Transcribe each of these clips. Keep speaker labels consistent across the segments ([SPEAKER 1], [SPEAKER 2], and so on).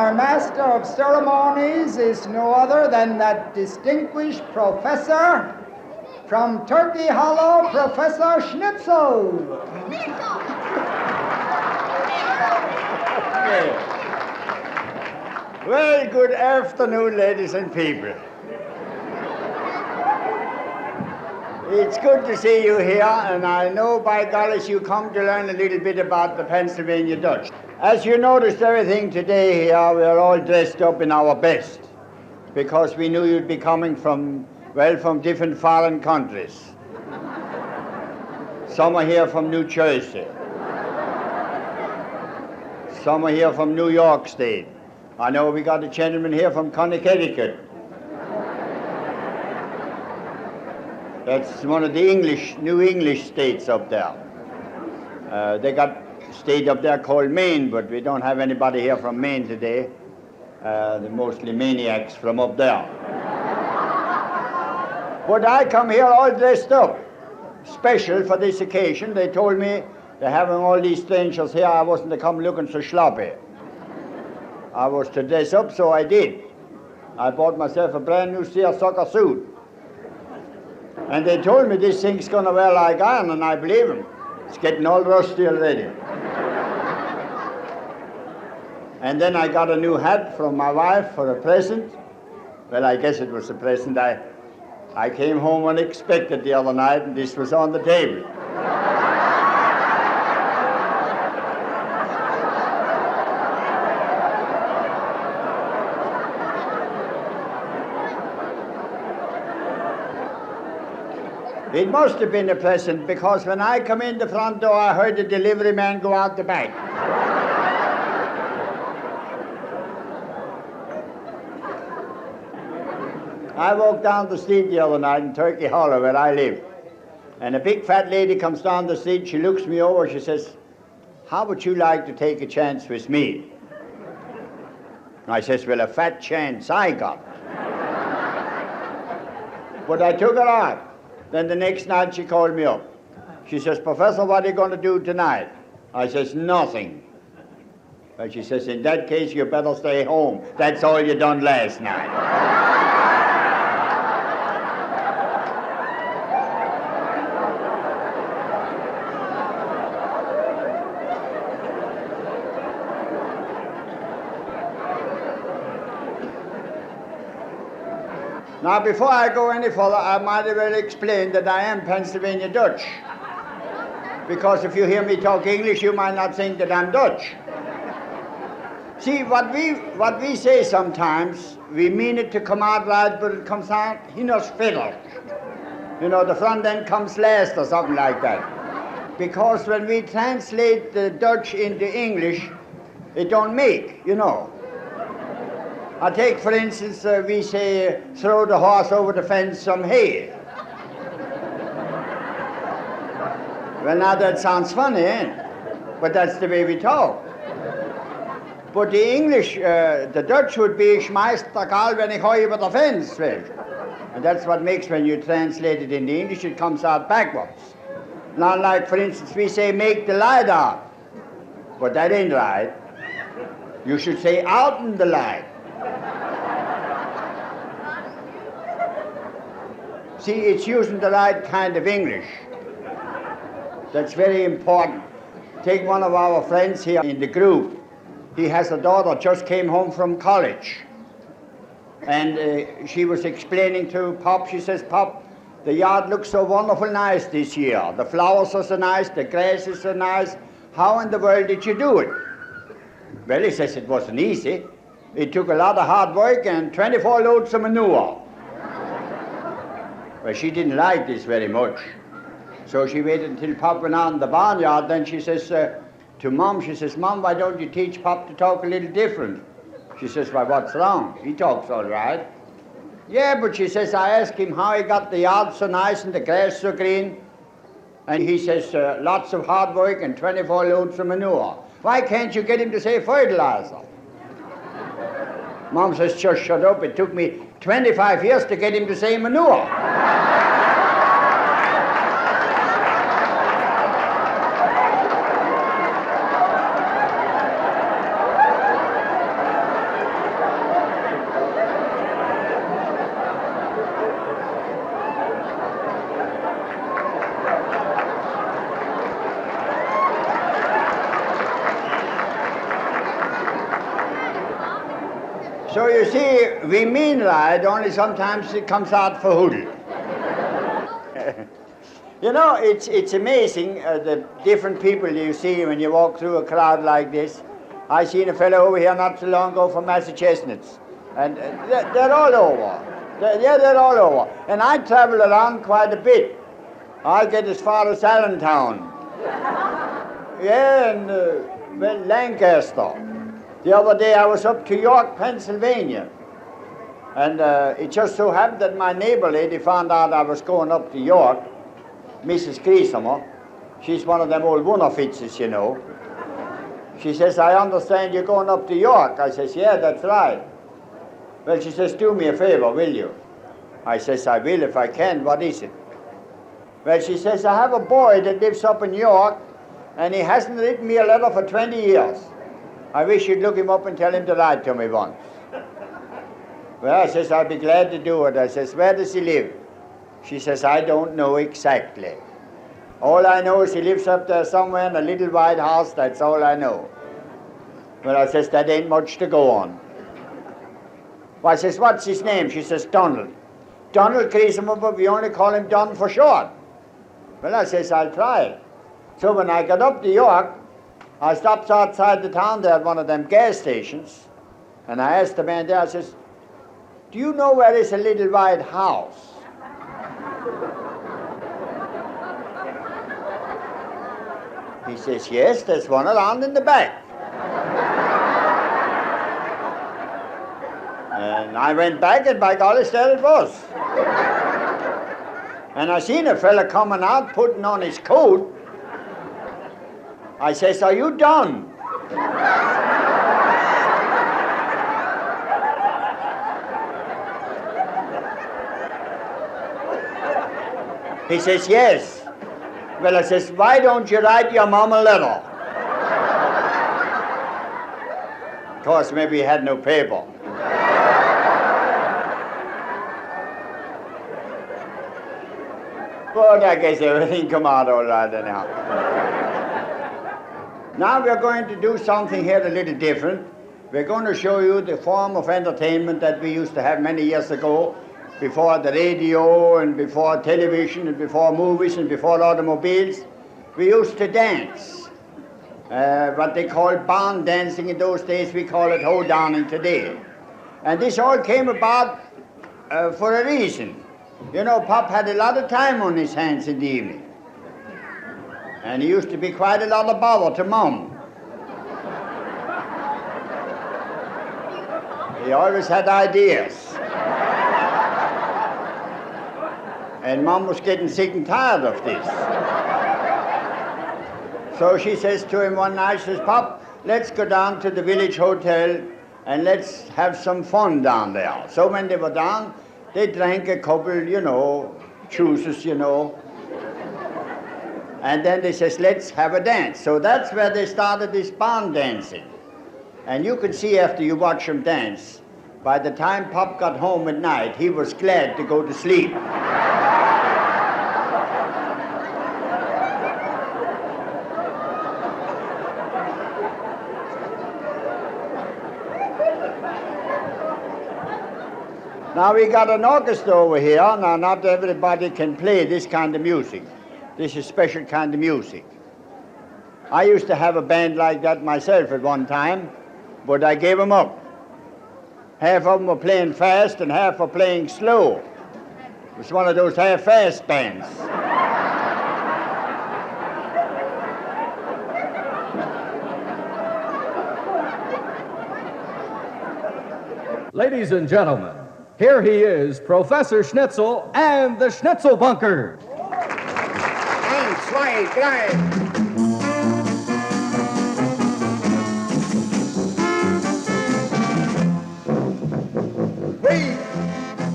[SPEAKER 1] our Master of Ceremonies is no other than that distinguished professor from Turkey Hollow, Professor Schnitzel.
[SPEAKER 2] Okay. Well, good afternoon, ladies and people. It's good to see you here, and I know by golly you come to learn a little bit about the Pennsylvania Dutch. As you noticed everything today here, we are all dressed up in our best, because we knew you'd be coming from different foreign countries. Some are here from New Jersey. Some are here from New York State. I know we got a gentleman here from Connecticut. That's one of the New English states up there. They got a state up there called Maine, but we don't have anybody here from Maine today. They're mostly maniacs from up there. But I come here all dressed up, special for this occasion. They told me they're having all these strangers here. I wasn't to come looking so sloppy. I was to dress up, so I did. I bought myself a brand new seersucker suit. And they told me this thing's gonna wear like iron, and I believe them. It's getting all rusty already. And then I got a new hat from my wife for a present. Well, I guess it was a present. I came home unexpected the other night, and this was on the table. It must have been a present, because when I come in the front door, I heard the delivery man go out the back. I walked down the street the other night in Turkey Hollow, where I live, and a big fat lady comes down the street. She looks me over, she says, "How would you like to take a chance with me?" I says, "Well, a fat chance I got." But I took her out. Then the next night she called me up. She says, "Professor, what are you going to do tonight?" I says, "Nothing." But she says, "In that case, you better stay home. That's all you done last night." Now, before I go any further, I might as well explain that I am Pennsylvania Dutch. Because if you hear me talk English, you might not think that I'm Dutch. See, what we say sometimes, we mean it to come out right, but it comes out hinner's fiddle. You know, the front end comes last or something like that. Because when we translate the Dutch into English, it don't make, you know. I take, for instance, we say, throw the horse over the fence some hay. Well, now that sounds funny, eh? But that's the way we talk. But the English, the Dutch would be, schmeißt der Karl, wenn ich heu über der Fence will. And that's what makes, when you translate it into English, it comes out backwards. Now, like, for instance, we say, make the light out. But that ain't right. You should say, out in the light. See, it's using the right kind of English. That's very important. Take one of our friends here in the group. He has a daughter, just came home from college. And she was explaining to Pop, she says, "Pop, the yard looks so wonderful nice this year. The flowers are so nice, the grass is so nice. How in the world did you do it?" Well, he says it wasn't easy. It took a lot of hard work and 24 loads of manure. Well, she didn't like this very much. So she waited until Pop went out in the barnyard. Then she says to Mom, she says, "Mom, why don't you teach Pop to talk a little different?" She says, "Why, what's wrong? He talks all right." "Yeah, but she says, I asked him how he got the yard so nice and the grass so green. And he says, lots of hard work and 24 loads of manure. Why can't you get him to say fertilizer?" Mom says, "Just shut up. It took me 25 years to get him to say manure." So you see, we mean right, only sometimes it comes out for hoodle. You know, it's amazing the different people you see when you walk through a crowd like this. I seen a fellow over here not too long ago from Massachusetts, and they're all over. They're all over. And I travel around quite a bit. I get as far as Allentown. Yeah, and well, Lancaster. The other day I was up to York, Pennsylvania. And it just so happened that my neighbor lady found out I was going up to York, Mrs. Griesemer. She's one of them old Wunderfitzes, you know. She says, I understand you're going up to York. I says, yeah, that's right. Well, she says, do me a favor, will you? I says, I will if I can. What is it? Well, she says, I have a boy that lives up in York, and he hasn't written me a letter for 20 years. I wish you'd look him up and tell him to write to me once. Well, I says, I'll be glad to do it. I says, where does he live? She says, I don't know exactly. All I know is he lives up there somewhere in a little white house. That's all I know. Well, I says, that ain't much to go on. Well, I says, what's his name? She says, Donald. Donald Griesemer, but we only call him Don for short. Well, I says, I'll try it. So when I got up to York, I stopped outside the town there at one of them gas stations, and I asked the man there, I says, do you know where is a little white house? He says, yes, there's one around in the back. And I went back, and by golly, there it was. And I seen a fella coming out, putting on his coat. I says, are you done? He says, yes. Well, I says, why don't you write your mom a letter? Of course, maybe he had no paper. But I guess everything come out all right anyhow. Now we're going to do something here a little different. We're going to show you the form of entertainment that we used to have many years ago, before the radio and before television and before movies and before automobiles. We used to dance. What they called barn dancing in those days, we call it hoedowning today. And this all came about for a reason. You know, Pop had a lot of time on his hands in the evening. And he used to be quite a lot of bother to Mom. He always had ideas. And Mom was getting sick and tired of this. So she says to him one night, she says, Pop, let's go down to the village hotel and let's have some fun down there. So when they were down, they drank a couple, you know, juices, you know. And then they says, let's have a dance. So that's where they started this barn dancing. And you could see after you watch them dance, by the time Pop got home at night, he was glad to go to sleep. Now we got an orchestra over here. Now not everybody can play this kind of music. This is special kind of music. I used to have a band like that myself at one time, but I gave them up. Half of them were playing fast and half were playing slow. It was one of those half-fast bands.
[SPEAKER 3] Ladies and gentlemen, here he is, Professor Schnitzel and the Schnitzel Bunker.
[SPEAKER 2] 1, 2, 3.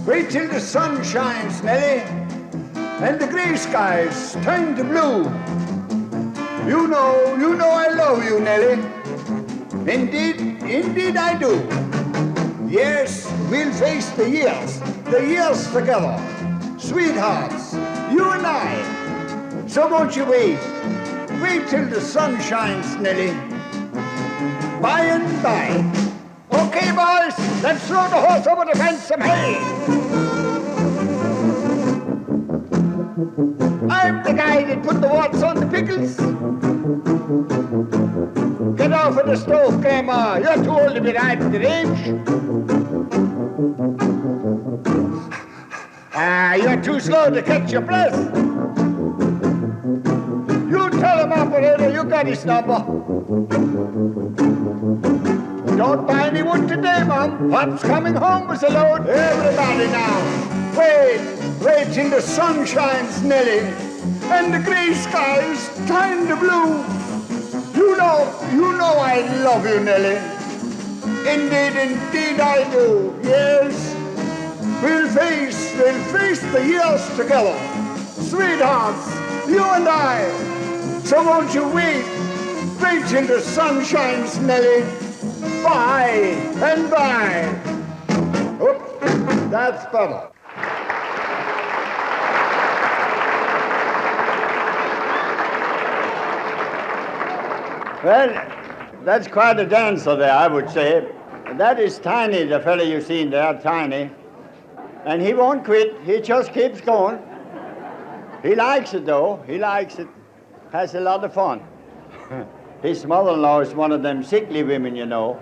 [SPEAKER 2] Wait till the sun shines, Nellie, and the gray skies turn to blue. You know I love you, Nellie. Indeed I do. Yes, we'll face the years together. Sweethearts, you and I. So won't you wait till the sun shines, Nellie. By and by. Okay, boys? Let's throw the horse over the fence some hay. I'm the guy that put the warts on the pickles. Get off of the stove, Grandma. You're too old to be riding the range. You're too slow to catch your breath. You tell him, operator, you got his number. Don't buy any wood today, Mom. Pop's coming home with a load. Everybody now. Wait till the sun shines, Nellie, and the gray skies turn to blue. You know I love you, Nellie. Indeed I do. Yes. We'll face the years together. Sweethearts, you and I. So won't you wait till the sun shines, Nellie. Bye and bye. Oops, that's better. Well, that's quite a dancer there, I would say. That is Tiny, the fellow you've seen there, Tiny. And he won't quit. He just keeps going. He likes it, though. He likes it. Has a lot of fun. His mother-in-law is one of them sickly women, you know.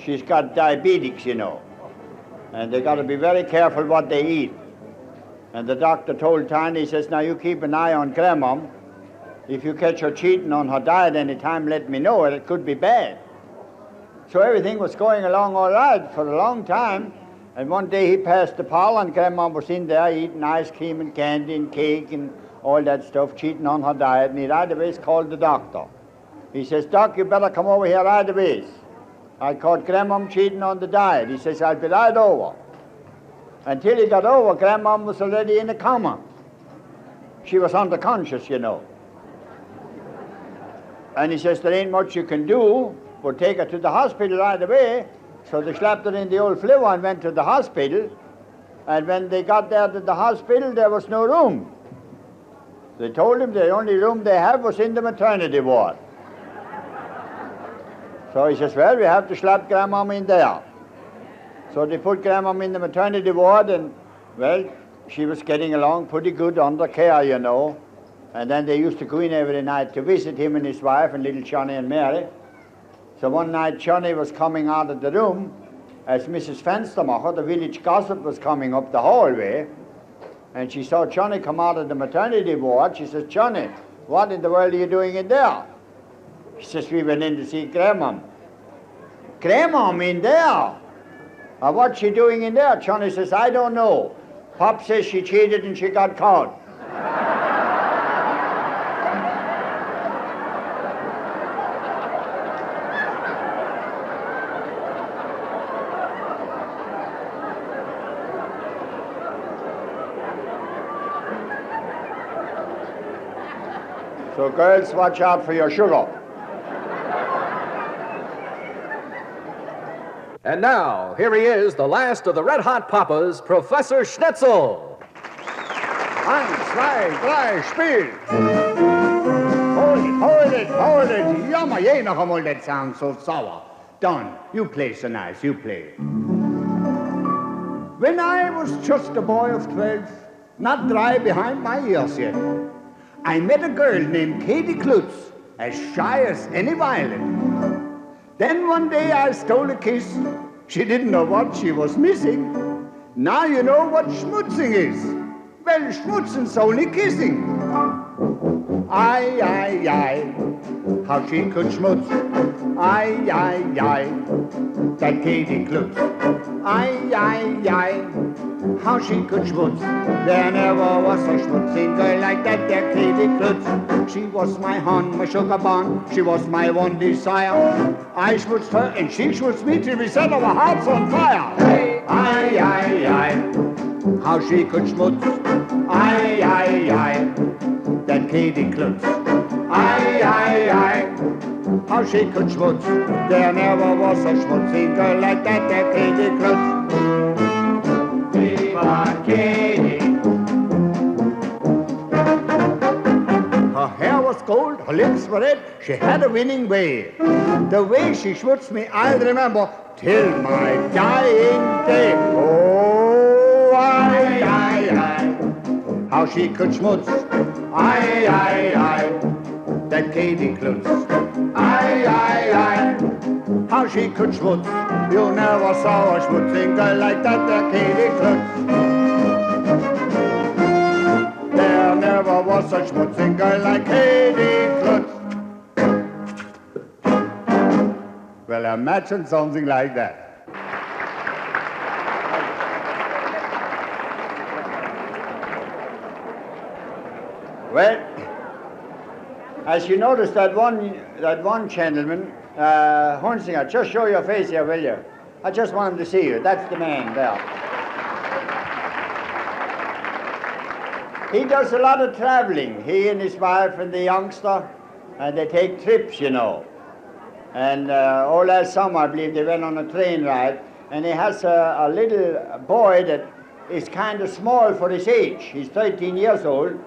[SPEAKER 2] She's got diabetics, you know. And they got to be very careful what they eat. And the doctor told Tiny, he says, now you keep an eye on Grandma. If you catch her cheating on her diet any time, let me know. It could be bad. So everything was going along all right for a long time. And one day he passed the parlor and Grandma was in there eating ice cream and candy and cake and all that stuff, cheating on her diet. And he right away called the doctor. He says, Doc, you better come over here right away. I caught Grandma cheating on the diet. He says, I'll be right over. Until he got over, Grandma was already in a coma. She was underconscious, you know. And he says, there ain't much you can do, but take her to the hospital right away. So they slapped her in the old flivver and went to the hospital. And when they got there to the hospital, there was no room. They told him the only room they have was in the maternity ward. So he says, well, we have to slap Grandma in there. So they put Grandma in the maternity ward, and, well, she was getting along pretty good under care, you know. And then they used to go in every night to visit him and his wife and little Johnny and Mary. So one night Johnny was coming out of the room as Mrs. Fenstermacher, the village gossip, was coming up the hallway. And she saw Johnny come out of the maternity ward. She says, Johnny, what in the world are you doing in there? He says, we went in to see Grandma. Grandma in there? What's she doing in there? Johnny says, I don't know. Pop says she cheated and she got caught. So girls, watch out for your sugar.
[SPEAKER 3] And now, here he is, the last of the Red Hot Papas, Professor Schnitzel.
[SPEAKER 2] 1, 2, 3, spiel. Hold it. Jammer, je noch einmal, that sounds so sour. Don, you play so nice, you play. When I was just a boy of 12, not dry behind my ears yet, I met a girl named Katie Klutz, as shy as any violet. Then one day I stole a kiss. She didn't know what she was missing. Now you know what schmutzing is. Well, schmutzen's only kissing. Ay, how she could schmutz. Ay, that Katie Klutz. Ay, how she could schmutz. There never was a schmutzing girl like that there Katie Klutz. She was my hon, my sugar bun. She was my one desire. I schmutzed her and she schmutzed me till we set our hearts on fire. Ay, how she could schmutz. Ay, that Katie Klutz. Ay, how she could schmutz. There never was a schmutzing girl like that there Katie Klutz. Viva Katie. Her hair was gold, her lips were red, she had a winning way. The way she schmutzed me, I'll remember till my dying day. Oh, aye, aye, aye, how she could schmutz. Aye, aye, aye, that Katie Klutz. Aye, aye, aye, how she could schmutz. You never saw a schmutzing girl like that Katie Klutz. There never was a schmutzing girl like Katie Klutz. Well, imagine something like that. Well, as you notice, that one gentleman, Hunsinger, just show your face here, will you? I just want him to see you. That's the man there. He does a lot of traveling. He and his wife and the youngster, and they take trips, you know. And all last summer, I believe, they went on a train ride, and he has a little boy that is kind of small for his age. He's 13 years old,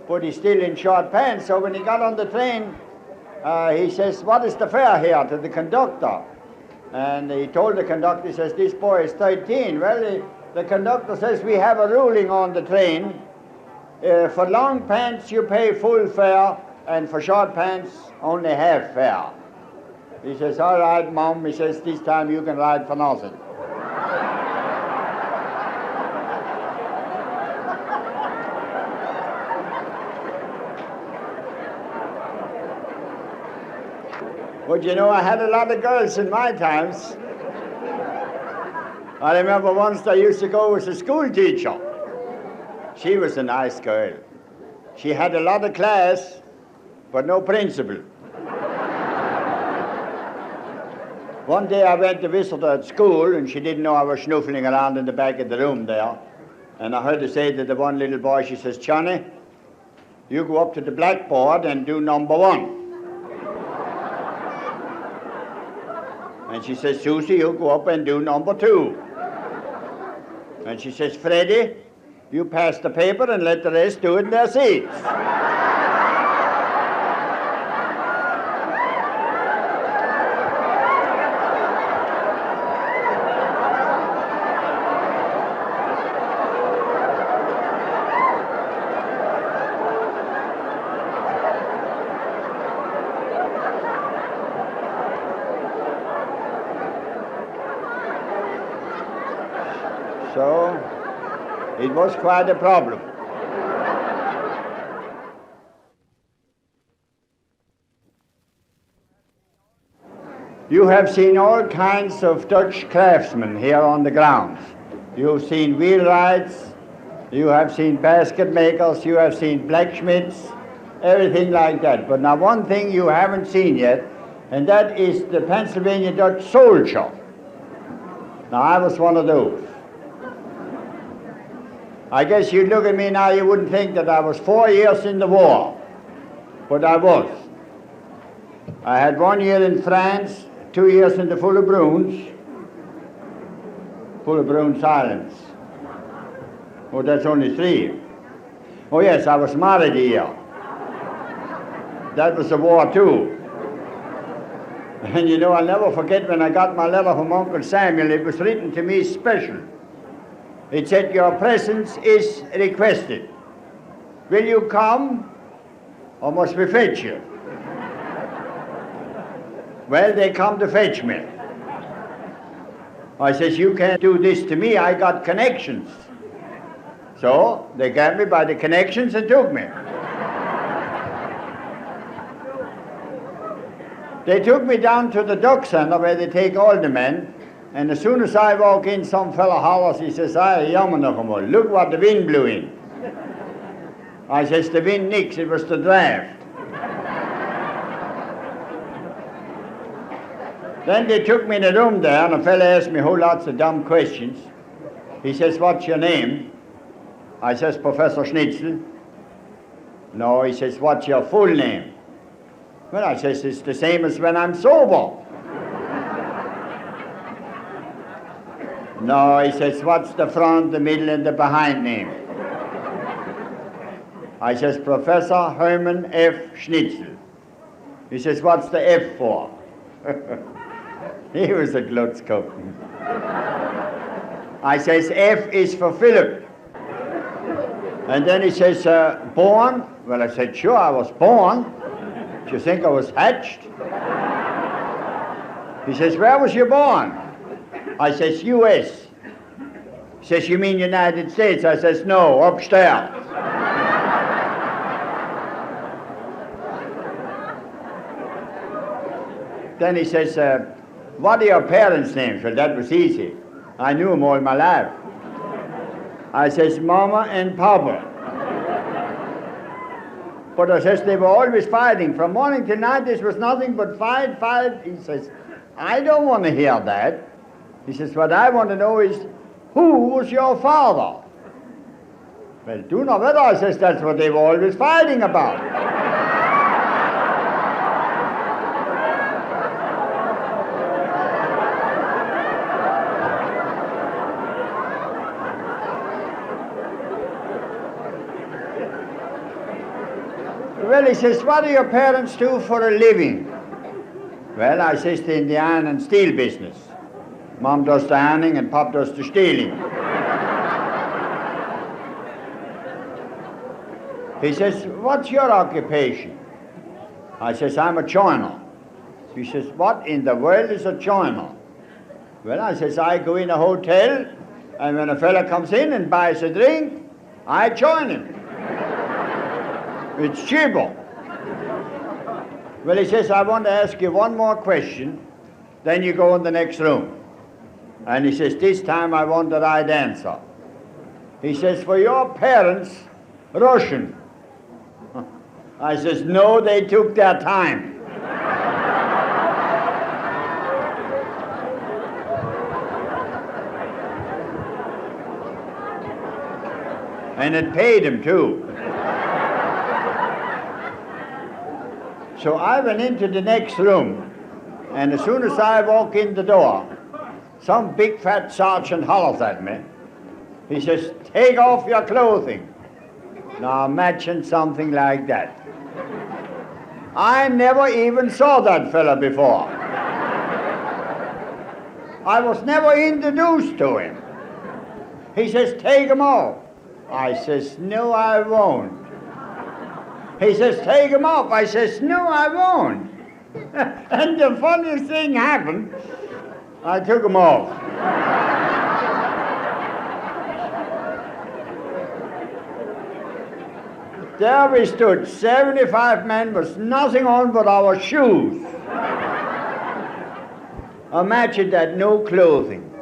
[SPEAKER 2] but he's still in short pants. So when he got on the train, he says, "What is the fare here?" to the conductor. And he told the conductor, he says, "This boy is 13. Well, the conductor says, "We have a ruling on the train. For long pants, you pay full fare, and for short pants, only half fare." He says, "All right, Mom," he says, "this time you can ride for nothing." But you know, I had a lot of girls in my times. I remember once I used to go with a school teacher. She was a nice girl. She had a lot of class, but no principal. One day I went to visit her at school, and she didn't know I was snuffling around in the back of the room there. And I heard her say to the one little boy, she says, "Johnny, you go up to the blackboard and do number 1. And she says, "Susie, you go up and do number 2. And she says, "Freddie, you pass the paper and let the rest do it in their seats." So it was quite a problem. You have seen all kinds of Dutch craftsmen here on the grounds. You've seen wheelwrights, you have seen basket makers, you have seen blacksmiths, everything like that. But now one thing you haven't seen yet, and that is the Pennsylvania Dutch soldier. Now I was one of those. I guess you'd look at me now, you wouldn't think that I was 4 years in the war, but I was. I had 1 year in France, 2 years in the Full of Bruins Islands. Oh, that's only 3. Oh yes, I was married a year. That was a war too. And you know, I'll never forget when I got my letter from Uncle Samuel. It was written to me special. It said, "Your presence is requested. Will you come, or must we fetch you?" Well, they come to fetch me. I says, "You can't do this to me, I got connections." So they got me by the connections and took me. They took me down to the dock center where they take all the men. And as soon as I walk in, some fella hollers, he says, "Aye, jammer nog eenmaal, look what the wind blew in." I says, "The wind nix, it was the draft." Then they took me in a room there, and a fella asked me whole lots of dumb questions. He says, "What's your name?" I says, "Professor Schnitzel." "No," he says, "What's your full name?" Well, I says, "It's the same as when I'm sober." "No," he says, "what's the front, the middle, and the behind name?" I says, "Professor Herman F. Schnitzel." He says, "What's the F for?" He was a glutz I says, F is for Philip. And then he says, born? Well, I said, sure, I was born. Do you think I was hatched? He says, where was you born? I says, U.S. He says, you mean United States? I says, no, upstairs. Then he says, what are your parents' names? Well, that was easy. I knew them all my life. I says, Mama and Papa. But I says, they were always fighting. From morning to night, this was nothing but fight, fight. He says, I don't want to hear that. He says, what I want to know is, who was your father? Well, do not matter. I says, that's what they were always fighting about. Well, he says, what do your parents do for a living? Well, I says, they're in the iron and steel business. Mom does the ironing and Pop does the stealing. He says, what's your occupation? I says, I'm a joiner. He says, what in the world is a joiner? Well, I says, I go in a hotel, and when a fella comes in and buys a drink, I join him. It's cheaper. Well, he says, I want to ask you one more question, then you go in the next room. And he says, this time I want the right answer. He says, for your parents, Russian. I says, no, they took their time. And it paid him too. So I went into the next room, and as soon as I walk in the door, some big fat sergeant hollers at me. He says, take off your clothing. Now imagine something like that. I never even saw that fella before. I was never introduced to him. He says, take him off. I says, no, I won't. He says, take him off. I says, no, I won't. And the funniest thing happened, I took him off. There we stood, 75 men with nothing on but our shoes. Imagine that, no clothing.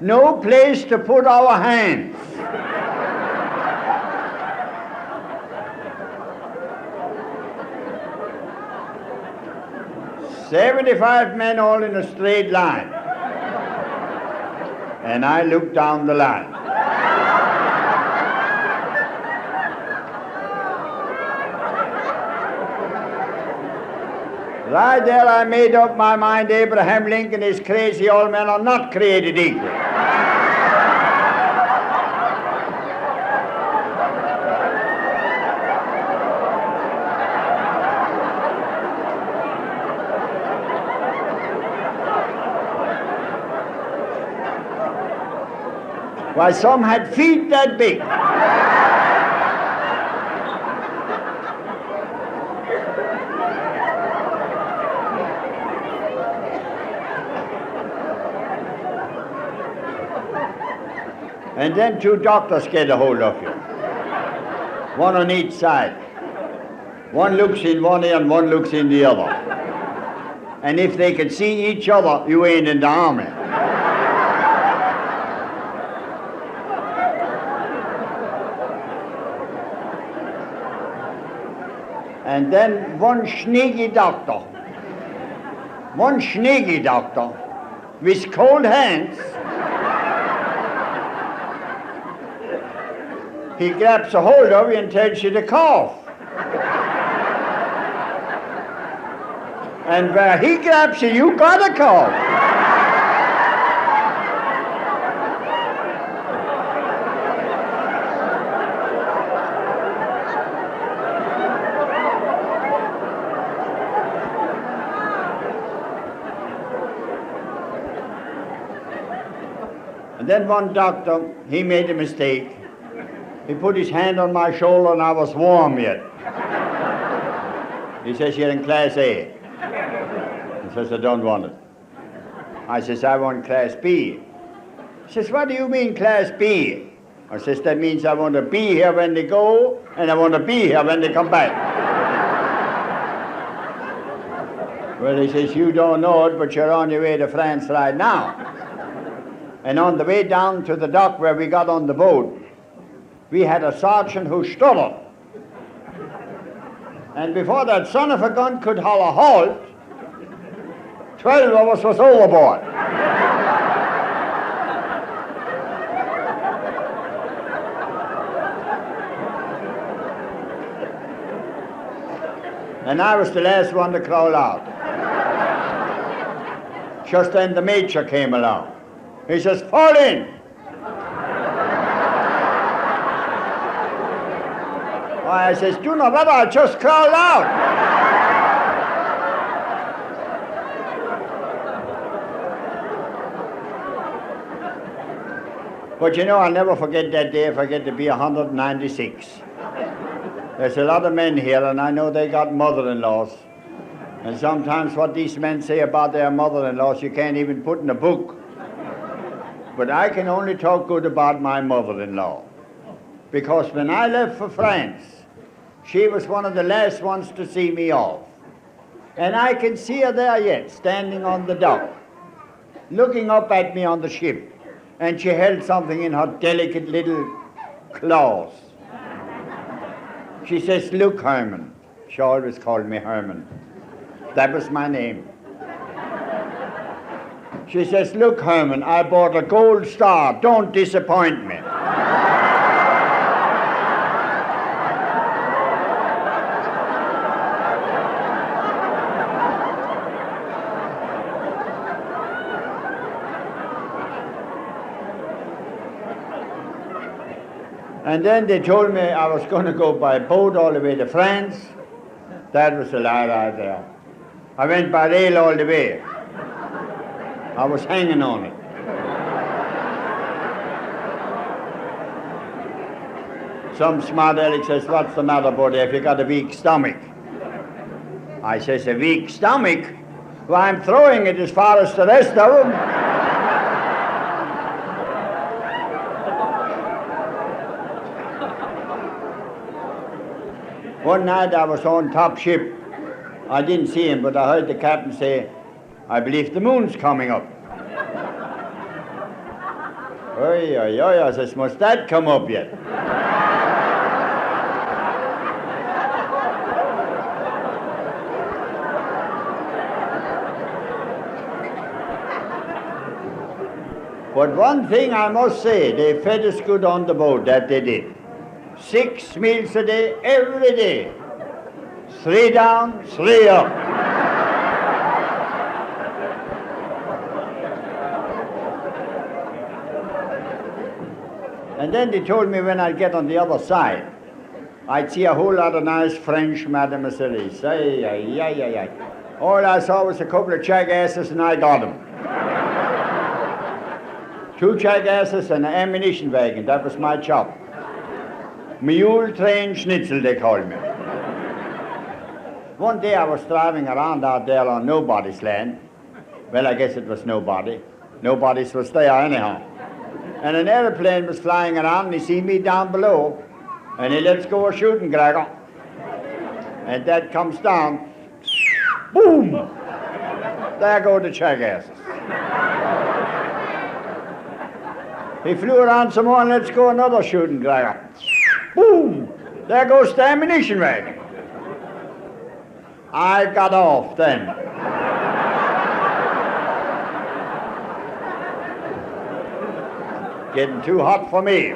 [SPEAKER 2] No place to put our hands. "75 men all in a straight line." And I looked down the line. Right there I made up my mind Abraham Lincoln and his crazy old men are not created equal. Why, some had feet that big. And then two doctors get a hold of you. One on each side. One looks in one ear and one looks in the other. And if they can see each other, you ain't in the army. And then one sneaky doctor with cold hands, he grabs a hold of you and tells you to cough. And where he grabs you, you gotta cough. And then one doctor, he made a mistake. He put his hand on my shoulder and I was warm yet. He says, you're in class A. He says, I don't want it. I says, I want class B. He says, what do you mean class B? I says, that means I want to be here when they go and I want to be here when they come back. Well, he says, you don't know it, but you're on your way to France right now. And on the way down to the dock where we got on the boat, we had a sergeant who stuttered. And before that son of a gun could holler halt, 12 of us was overboard. And I was the last one to crawl out. Just then the major came along. He says, fall in. I says, do not bother, I just crawled out. But you know, I'll never forget that day if I get to be 196. There's a lot of men here, and I know they got mother-in-laws. And sometimes what these men say about their mother-in-laws, you can't even put in a book. But I can only talk good about my mother-in-law. Because when I left for France, she was one of the last ones to see me off. And I can see her there yet, standing on the dock, looking up at me on the ship. And she held something in her delicate little claws. She says, look, Herman. She always called me Herman. That was my name. She says, look, Herman, I bought a gold star. Don't disappoint me. And then they told me I was going to go by boat all the way to France. That was a lie right there. I went by rail all the way. I was hanging on it. Some smart aleck says, what's the matter, buddy, if you got a weak stomach? I says, a weak stomach? Well, I'm throwing it as far as the rest of them. One night I was on top ship. I didn't see him, but I heard the captain say, I believe the moon's coming up. Oi, oi, oi, I says, must that come up yet? But one thing I must say, they fed us good on the boat, that they did. 6 meals a day, every day. 3 down, 3 up. And then they told me when I'd get on the other side, I'd see a whole lot of nice French mademoiselles. Ay, ay, ay, ay, ay. All I saw was a couple of jackasses and I got them. 2 jackasses and an ammunition wagon, that was my job. Mule train Schnitzel, they called me. One day I was driving around out there on nobody's land. Well, I guess it was nobody. Nobody's was there anyhow. And an airplane was flying around and he seen me down below and he lets go a shooting cracker. And that comes down, boom! There go the jackasses. He flew around some more and lets go another shooting cracker. Boom! There goes the ammunition wagon. I got off then. Getting too hot for me.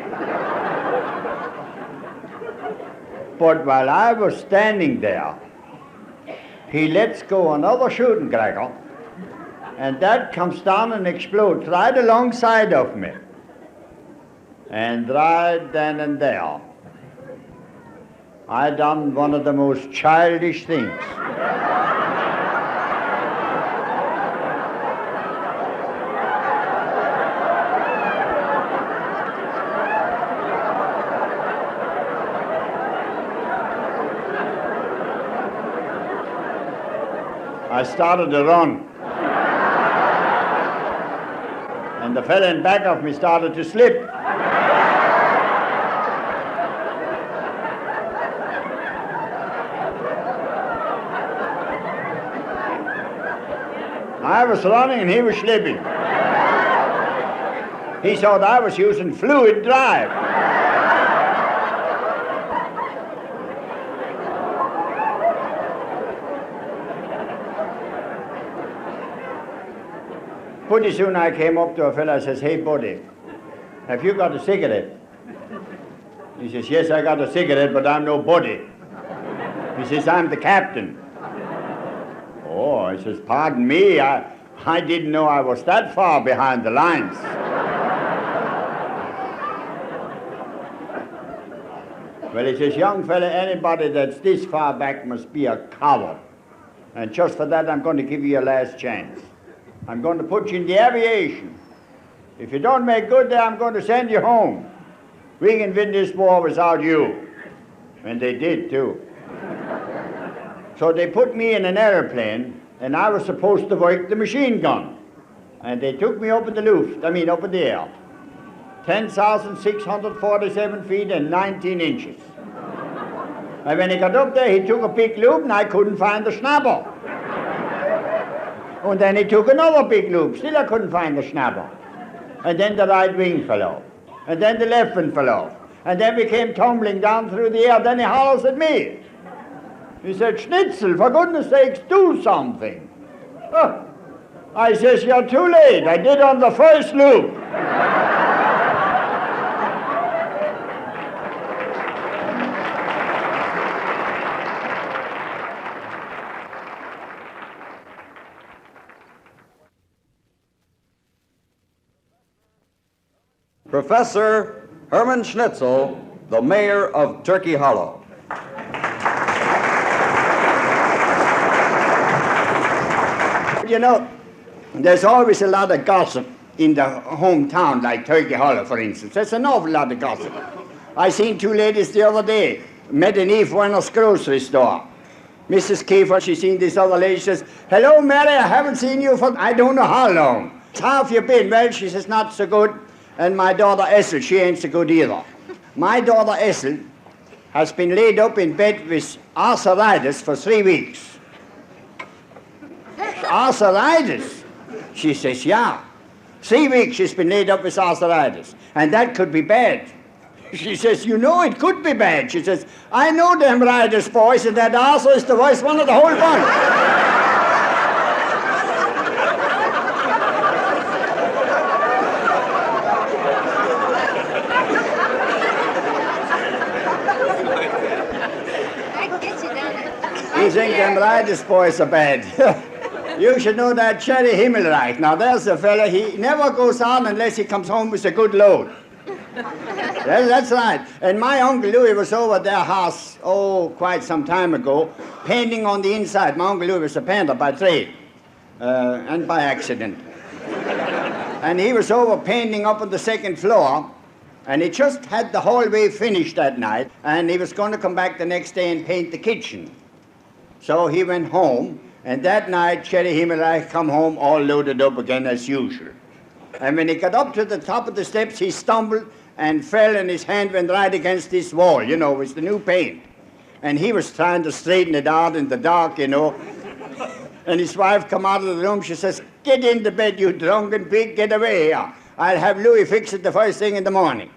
[SPEAKER 2] But while I was standing there, he lets go another shooting cracker, and that comes down and explodes right alongside of me. And right then and there, I done one of the most childish things. I started to run. And the fella in back of me started to slip. I was running and he was slipping. He thought I was using fluid drive. Pretty soon I came up to a fella and says, "Hey buddy, have you got a cigarette?" He says, "Yes, I got a cigarette, but I'm no buddy." He says, "I'm the captain." Oh, I says, "Pardon me, I didn't know I was that far behind the lines." Well, he says, "Young fella, anybody that's this far back must be a coward. And just for that, I'm going to give you your last chance. I'm going to put you in the aviation. If you don't make good there, I'm going to send you home. We can win this war without you." And they did, too. So they put me in an airplane, and I was supposed to work the machine gun. And they took me up in the up in the air. 10,647 feet and 19 inches. And when he got up there, he took a big loop, and I couldn't find the schnapper. And then he took another big loop, still I couldn't find the schnapper. And then the right wing fell off. And then the left one fell off. And then we came tumbling down through the air. Then he hollers at me. He said, "Schnitzel, for goodness sakes, do something." I says, "You're too late. I did on the first loop."
[SPEAKER 3] Professor Herman Schnitzel, the mayor of Turkey Hollow.
[SPEAKER 2] You know, there's always a lot of gossip in the hometown, like Turkey Hollow, for instance. There's an awful lot of gossip. I seen two ladies the other day, met in Eve Warner's grocery store. Mrs. Kiefer, she seen this other lady, she says, "Hello, Mary, I haven't seen you for I don't know how long. How have you been?" "Well," she says, "not so good. And my daughter Ethel, she ain't so good either." My daughter Ethel has been laid up in bed with arthritis for 3 weeks. Arthritis? She says, "Yeah. 3 weeks she's been laid up with arthritis. And that could be bad." She says, "You know it could be bad." She says, "I know them riders, boys, and that Arthur is the worst one of the whole bunch." You think them riders, boys, are bad. You should know that Cherry Himmelreich. Now, there's a fella, he never goes on unless he comes home with a good load. That's right. And my Uncle Louis was over at their house, quite some time ago, painting on the inside. My Uncle Louis was a painter by trade and by accident. And he was over painting up on the second floor, and he just had the hallway finished that night, and he was going to come back the next day and paint the kitchen. So he went home, and that night Cherry Himmelreich come home all loaded up again as usual. And when he got up to the top of the steps, he stumbled and fell, and his hand went right against this wall, with the new paint. And he was trying to straighten it out in the dark, And his wife come out of the room, she says, "Get into bed, you drunken pig, get away here. I'll have Louis fix it the first thing in the morning."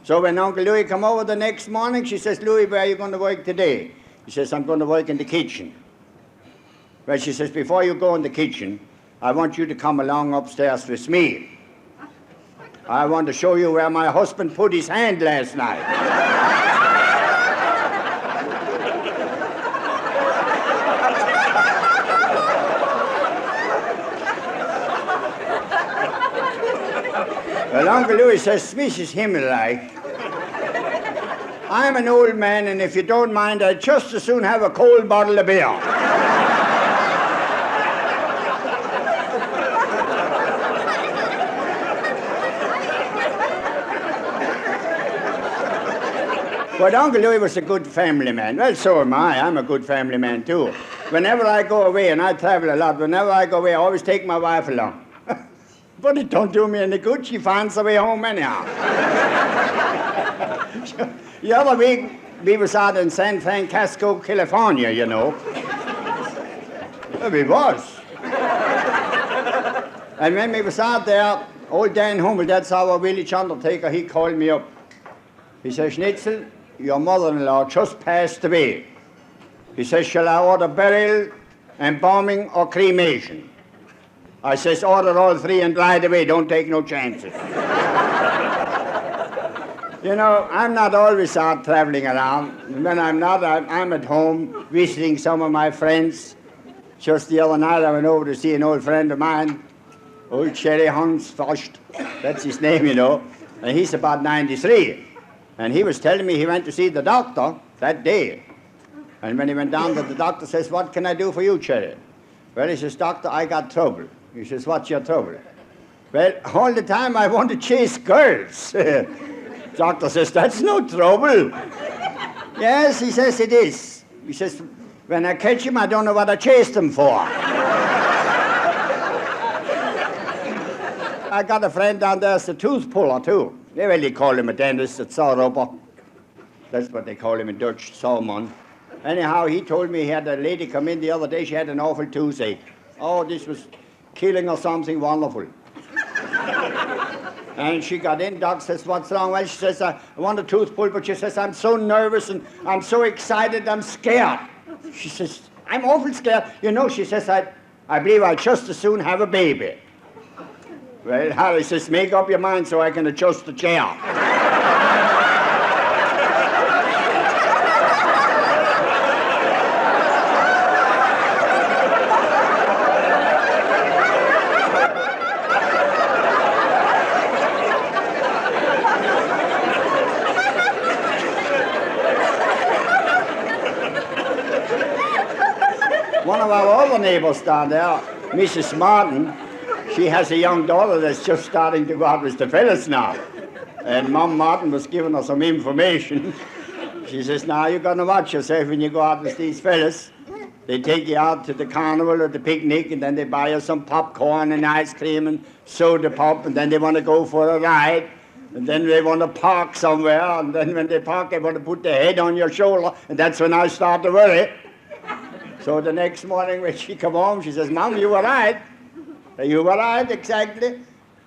[SPEAKER 2] So when Uncle Louis come over the next morning, she says, "Louis, where are you going to work today?" He says, "I'm going to work in the kitchen." Well, she says, "Before you go in the kitchen, I want you to come along upstairs with me. I want to show you where my husband put his hand last night." Well, Uncle Louis says, "Mrs. Himmelreich, I'm an old man, and if you don't mind, I'd just as soon have a cold bottle of beer." But Uncle Louis was a good family man. Well, so am I. I'm a good family man, too. whenever I go away, and I travel a lot, whenever I go away, I always take my wife along. But it don't do me any good. She finds her way home anyhow. The other week, we was out in San Francisco, California, you know. We was. And when we was out there, old Dan Hummel, that's our village undertaker, he called me up. He says, Schnitzel, your mother-in-law just passed away. He says, shall I order burial, embalming, or cremation? I says, order all three and ride away, don't take no chances. You know, I'm not always out traveling around. When I'm not, I'm at home visiting some of my friends. Just the other night I went over to see an old friend of mine, old Cherry Hans Frost, that's his name, you know, and he's about 93. And he was telling me he went to see the doctor that day. And when he went down to the doctor, says, what can I do for you, Cherry? Well, he says, doctor, I got trouble. He says, what's your trouble? Well, all the time I want to chase girls. Doctor says, that's no trouble. Yes, he says, it is. He says, when I catch him, I don't know what I chased him for. I got a friend down there as a tooth puller, too. They really call him a dentist, a sawroper. That's what they call him in Dutch, sawman. Anyhow, he told me he had a lady come in the other day, she had an awful toothache. Oh, this was killing or something wonderful. And she got in, doc says, what's wrong? Well, she says, I want a tooth pulled, but she says, I'm so nervous and I'm so excited, I'm scared. She says, I'm awful scared. You know, she says, I believe I'll just as soon have a baby. Well, Harry says, make up your mind so I can adjust the chair. One of our other neighbors down there, Mrs. Martin, she has a young daughter that's just starting to go out with the fellas now. And Mom Martin was giving her some information. She says, now you're going to watch yourself when you go out with these fellas. They take you out to the carnival or the picnic, and then they buy you some popcorn and ice cream and soda pop, and then they want to go for a ride. And then they want to park somewhere, and then when they park, they want to put their head on your shoulder, and that's when I start to worry. So the next morning when she come home, she says, Mom, you were right. You were right, exactly.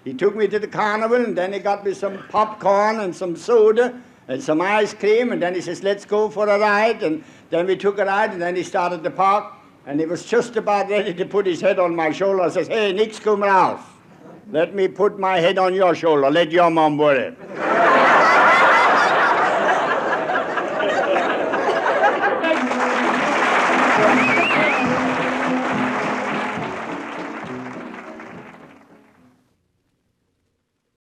[SPEAKER 2] He took me to the carnival, and then he got me some popcorn and some soda and some ice cream, and then he says, let's go for a ride. And then we took a ride, and then he started to park, and he was just about ready to put his head on my shoulder. I says, hey, nix komm raus. Let me put my head on your shoulder. Let your mom worry.